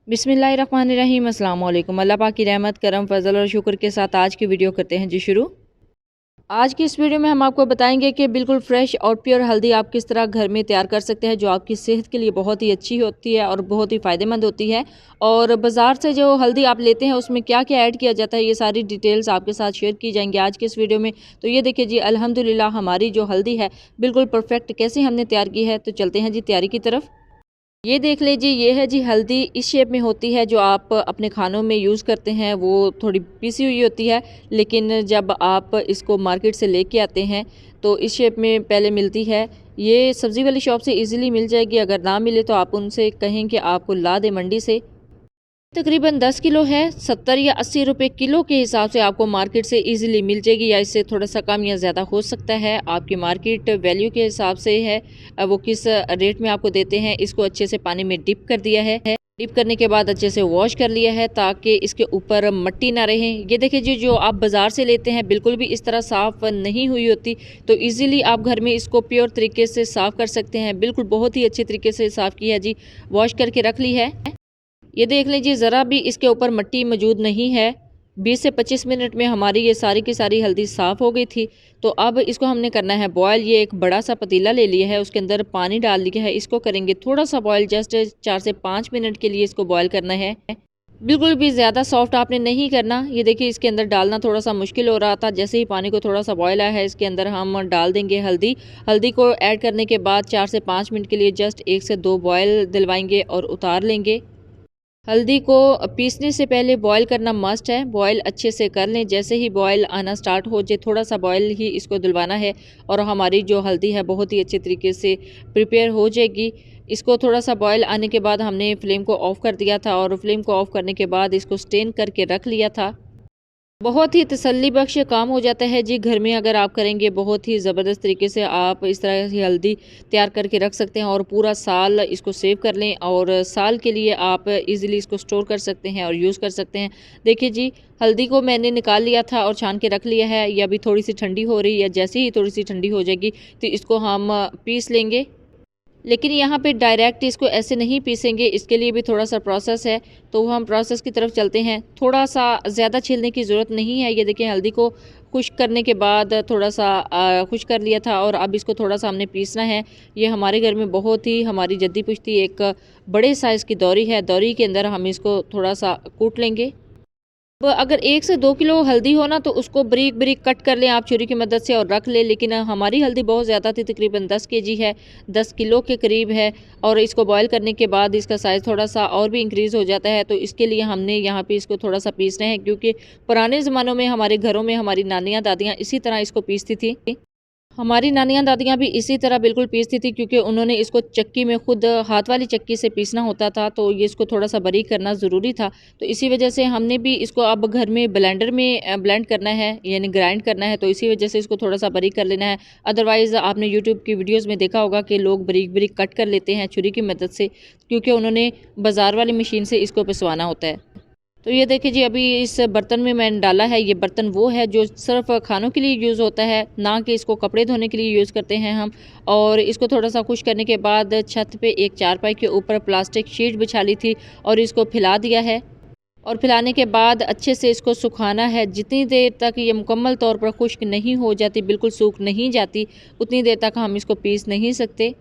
बिस्मिल्लाहिर्रहमानिर्रहीम अस्सलाम वालेकुम। अल्लाह पाक की रहमत करम फजल और शुक्र के साथ आज की वीडियो करते हैं जी शुरू। आज की इस वीडियो में हम आपको बताएंगे कि बिल्कुल फ्रेश और प्योर हल्दी आप किस तरह घर में तैयार कर सकते हैं, जो आपकी सेहत के लिए बहुत ही अच्छी होती है और बहुत ही फ़ायदेमंद होती है। और बाज़ार से जो हल्दी आप लेते हैं उसमें क्या क्या ऐड किया जाता है, ये सारी डिटेल्स आपके साथ शेयर की जाएंगी आज की इस वीडियो में। तो ये देखिए जी, अल्हम्दुलिल्लाह हमारी जो हल्दी है बिल्कुल परफेक्ट कैसे हमने तैयार की है। तो चलते हैं जी तैयारी की तरफ। ये देख लीजिए, ये है जी हल्दी, इस शेप में होती है जो आप अपने खानों में यूज़ करते हैं। वो थोड़ी पिसी हुई होती है, लेकिन जब आप इसको मार्केट से लेके आते हैं तो इस शेप में पहले मिलती है। ये सब्ज़ी वाली शॉप से इजीली मिल जाएगी, अगर ना मिले तो आप उनसे कहें कि आपको ला दे मंडी से। तकरीबन 10 किलो है, 70 या 80 रुपए किलो के हिसाब से आपको मार्केट से इजीली मिल जाएगी, या इससे थोड़ा सा कम या ज़्यादा हो सकता है, आपकी मार्केट वैल्यू के हिसाब से है। वो किस रेट में आपको देते हैं। इसको अच्छे से पानी में डिप कर दिया है। डिप करने के बाद अच्छे से वॉश कर लिया है ताकि इसके ऊपर मिट्टी ना रहे। ये देखिए जी, जो आप बाज़ार से लेते हैं बिल्कुल भी इस तरह साफ़ नहीं हुई होती, तो इजीली आप घर में इसको प्योर तरीके से साफ़ कर सकते हैं। बिल्कुल बहुत ही अच्छे तरीके से साफ़ किया जी, वॉश करके रख ली है। ये देख लीजिए, ज़रा भी इसके ऊपर मिट्टी मौजूद नहीं है। 20 से 25 मिनट में हमारी ये सारी की सारी हल्दी साफ़ हो गई थी। तो अब इसको हमने करना है बॉयल। ये एक बड़ा सा पतीला ले लिया है, उसके अंदर पानी डाल लिया है। इसको करेंगे थोड़ा सा बॉयल, जस्ट 4 से 5 मिनट के लिए इसको बॉयल करना है। बिल्कुल भी ज़्यादा सॉफ्ट आपने नहीं करना। ये देखिए, इसके अंदर डालना थोड़ा सा मुश्किल हो रहा था। जैसे ही पानी को थोड़ा सा बॉयल आया है, इसके अंदर हम डाल देंगे हल्दी। हल्दी को ऐड करने के बाद 4 से 5 मिनट के लिए जस्ट 1 से 2 बॉयल दिलवाएंगे और उतार लेंगे। हल्दी को पीसने से पहले बॉईल करना मस्ट है। बॉईल अच्छे से कर लें। जैसे ही बॉईल आना स्टार्ट हो जाए, थोड़ा सा बॉईल ही इसको दिलवाना है और हमारी जो हल्दी है बहुत ही अच्छे तरीके से प्रिपेयर हो जाएगी। इसको थोड़ा सा बॉईल आने के बाद हमने फ्लेम को ऑफ़ कर दिया था, और फ्लेम को ऑफ़ करने के बाद इसको स्टेन करके रख लिया था। बहुत ही तसल्ली बख्श काम हो जाता है जी, घर में अगर आप करेंगे बहुत ही ज़बरदस्त तरीके से आप इस तरह की हल्दी तैयार करके रख सकते हैं और पूरा साल इसको सेव कर लें, और साल के लिए आप इजीली इसको स्टोर कर सकते हैं और यूज़ कर सकते हैं। देखिए जी, हल्दी को मैंने निकाल लिया था और छान के रख लिया है। ये अभी थोड़ी सी ठंडी हो रही है, जैसे ही थोड़ी सी ठंडी हो जाएगी तो इसको हम पीस लेंगे। लेकिन यहाँ पे डायरेक्ट इसको ऐसे नहीं पीसेंगे, इसके लिए भी थोड़ा सा प्रोसेस है। तो हम प्रोसेस की तरफ चलते हैं। थोड़ा सा ज़्यादा छीलने की ज़रूरत नहीं है। ये देखिए, हल्दी को खुश्क करने के बाद थोड़ा सा खुश्क कर लिया था, और अब इसको थोड़ा सा हमने पीसना है। ये हमारे घर में बहुत ही हमारी जद्दी पुश्ती एक बड़े साइज़ की दौरी है। दौरी के अंदर हम इसको थोड़ा सा कूट लेंगे। अगर 1 से 2 किलो हल्दी हो ना, तो उसको बारीक बारीक कट कर लें आप छुरी की मदद से और रख लें। लेकिन हमारी हल्दी बहुत ज़्यादा थी, तकरीबन 10 केजी है, 10 किलो के करीब है। और इसको बॉयल करने के बाद इसका साइज़ थोड़ा सा और भी इंक्रीज़ हो जाता है। तो इसके लिए हमने यहाँ पे इसको थोड़ा सा पीसना है, क्योंकि पुराने ज़मानों में हमारे घरों में हमारी नानियाँ दादियाँ इसी तरह इसको पीसती थी। हमारी नानियाँ दादियाँ भी इसी तरह बिल्कुल पीसती थी, क्योंकि उन्होंने इसको चक्की में खुद हाथ वाली चक्की से पीसना होता था, तो ये इसको थोड़ा सा बारीक करना ज़रूरी था। तो इसी वजह से हमने भी इसको अब घर में ब्लेंडर में ब्लेंड करना है, यानी ग्राइंड करना है। तो इसी वजह से इसको थोड़ा सा बारीक कर लेना है। अदरवाइज़ आपने यूट्यूब की वीडियोज़ में देखा होगा कि लोग बारीक बारीक कट कर लेते हैं छुरी की मदद से, क्योंकि उन्होंने बाज़ार वाली मशीन से इसको पिसवाना होता है। तो ये देखिए जी, अभी इस बर्तन में मैंने डाला है। ये बर्तन वो है जो सिर्फ खानों के लिए यूज़ होता है, ना कि इसको कपड़े धोने के लिए यूज़ करते हैं हम। और इसको थोड़ा सा खुश करने के बाद छत पे एक चारपाई के ऊपर प्लास्टिक शीट बिछा ली थी और इसको फैला दिया है। और फैलाने के बाद अच्छे से इसको सुखाना है। जितनी देर तक ये मुकम्मल तौर पर खुश्क नहीं हो जाती, बिल्कुल सूख नहीं जाती, उतनी देर तक हम इसको पीस नहीं सकते।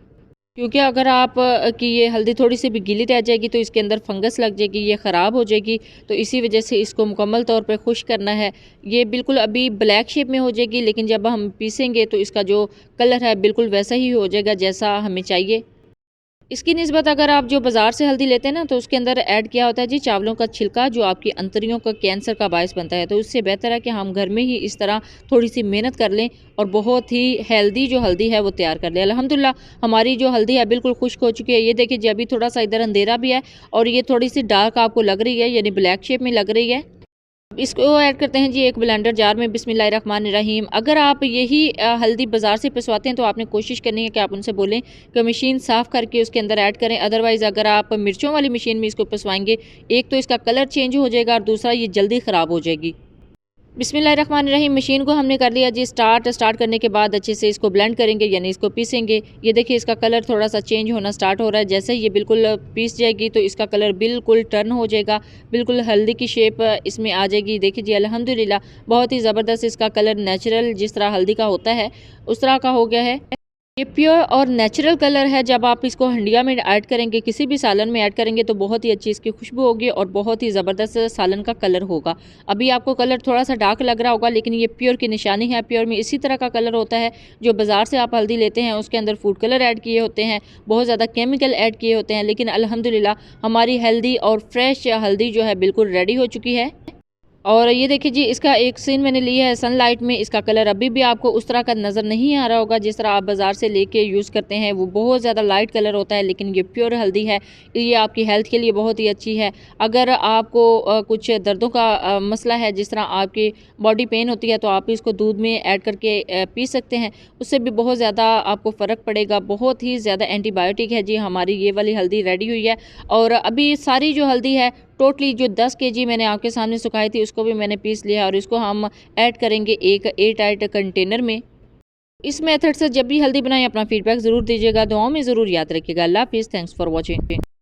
क्योंकि अगर आप की ये हल्दी थोड़ी सी भी गीली रह जाएगी तो इसके अंदर फंगस लग जाएगी, ये ख़राब हो जाएगी। तो इसी वजह से इसको मुकम्मल तौर पे खुश्क करना है। ये बिल्कुल अभी ब्लैक शेप में हो जाएगी, लेकिन जब हम पीसेंगे तो इसका जो कलर है बिल्कुल वैसा ही हो जाएगा जैसा हमें चाहिए। इसकी निस्बत अगर आप जो बाज़ार से हल्दी लेते हैं ना, तो उसके अंदर ऐड किया होता है जी चावलों का छिलका, जो आपकी अंतड़ियों का कैंसर का बायस बनता है। तो उससे बेहतर है कि हम घर में ही इस तरह थोड़ी सी मेहनत कर लें और बहुत ही हेल्दी जो हल्दी है वो तैयार कर लें। अल्हम्दुलिल्लाह हमारी जो हल्दी है बिल्कुल खुश्क हो चुकी है। ये देखिए जी, अभी थोड़ा सा इधर अंधेरा भी है और ये थोड़ी सी डार्क आपको लग रही है, यानी ब्लैक शेप में लग रही है। इसको ऐड करते हैं जी एक ब्लेंडर जार में। बिस्मिल्लाहिर्रहमानिर्रहीम। अगर आप यही हल्दी बाज़ार से पिसवाते हैं तो आपने कोशिश करनी है कि आप उनसे बोलें कि मशीन साफ़ करके उसके अंदर ऐड करें। अदरवाइज़ अगर आप मिर्चों वाली मशीन में इसको पिसवाएंगे, एक तो इसका कलर चेंज हो जाएगा और दूसरा ये जल्दी ख़राब हो जाएगी। बिस्मिल्लाहिर्रहमानिर्रहीम। मशीन को हमने कर लिया जी स्टार्ट करने के बाद अच्छे से इसको ब्लेंड करेंगे, यानी इसको पीसेंगे। ये देखिए इसका कलर थोड़ा सा चेंज होना स्टार्ट हो रहा है। जैसे ही ये बिल्कुल पीस जाएगी तो इसका कलर बिल्कुल टर्न हो जाएगा, बिल्कुल हल्दी की शेप इसमें आ जाएगी। देखिए जी अल्हम्दुलिल्लाह बहुत ही ज़बरदस्त इसका कलर नेचुरल जिस तरह हल्दी का होता है उस तरह का हो गया है। ये प्योर और नेचुरल कलर है। जब आप इसको हंडिया में ऐड करेंगे, किसी भी सालन में ऐड करेंगे तो बहुत ही अच्छी इसकी खुशबू होगी और बहुत ही ज़बरदस्त सालन का कलर होगा। अभी आपको कलर थोड़ा सा डार्क लग रहा होगा, लेकिन ये प्योर की निशानी है। प्योर में इसी तरह का कलर होता है जो बाज़ार से आप हल्दी लेते हैं, उसके अंदर फूड कलर ऐड किए होते हैं, बहुत ज़्यादा केमिकल ऐड किए होते हैं। लेकिन अल्हम्दुलिल्लाह हमारी हेल्दी और फ्रेश हल्दी जो है बिल्कुल रेडी हो चुकी है। और ये देखिए जी इसका एक सीन मैंने लिया है सनलाइट में। इसका कलर अभी भी आपको उस तरह का नज़र नहीं आ रहा होगा जिस तरह आप बाज़ार से लेके यूज़ करते हैं, वो बहुत ज़्यादा लाइट कलर होता है। लेकिन ये प्योर हल्दी है, ये आपकी हेल्थ के लिए बहुत ही अच्छी है। अगर आपको कुछ दर्दों का मसला है, जिस तरह आपकी बॉडी पेन होती है, तो आप इसको दूध में ऐड करके पी सकते हैं, उससे भी बहुत ज़्यादा आपको फ़र्क पड़ेगा। बहुत ही ज़्यादा एंटीबायोटिक है जी हमारी ये वाली हल्दी रेडी हुई है। और अभी सारी जो हल्दी है टोटली जो 10 केजी मैंने आपके सामने सुखाई थी, उसको भी मैंने पीस लिया और इसको हम ऐड करेंगे एक एयर टाइट कंटेनर में। इस मेथड से जब भी हल्दी बनाएं अपना फीडबैक ज़रूर दीजिएगा, दुआओं में ज़रूर याद रखिएगा। अल्लाह हाफिज़, थैंक्स फॉर वॉचिंग।